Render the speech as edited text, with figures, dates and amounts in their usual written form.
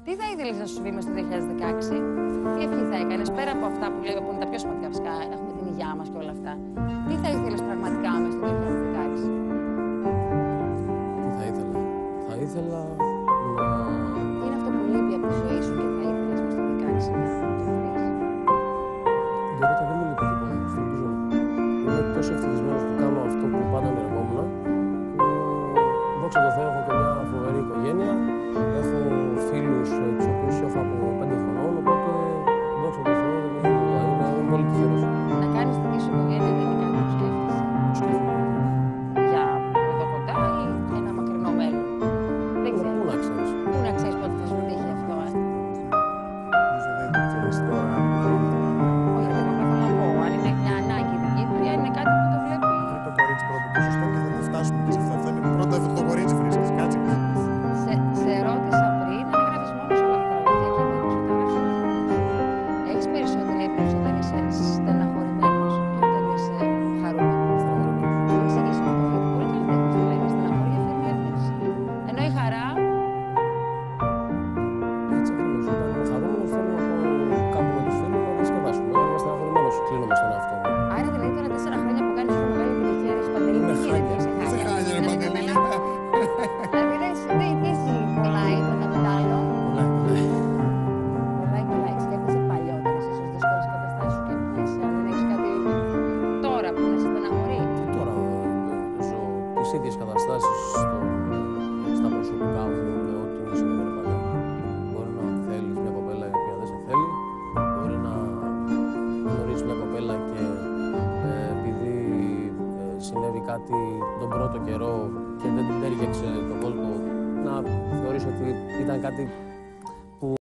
Τι θα ήθελες να σου συμβεί μες στο 2016, τι ευχή θα έκανες, πέρα από αυτά που λέμε που είναι τα πιο σημαντικά φυσικά, έχουμε την υγειά μας και όλα αυτά. Τι θα ήθελες πραγματικά μες στο 2016? Τι θα ήθελα. Θα ήθελα να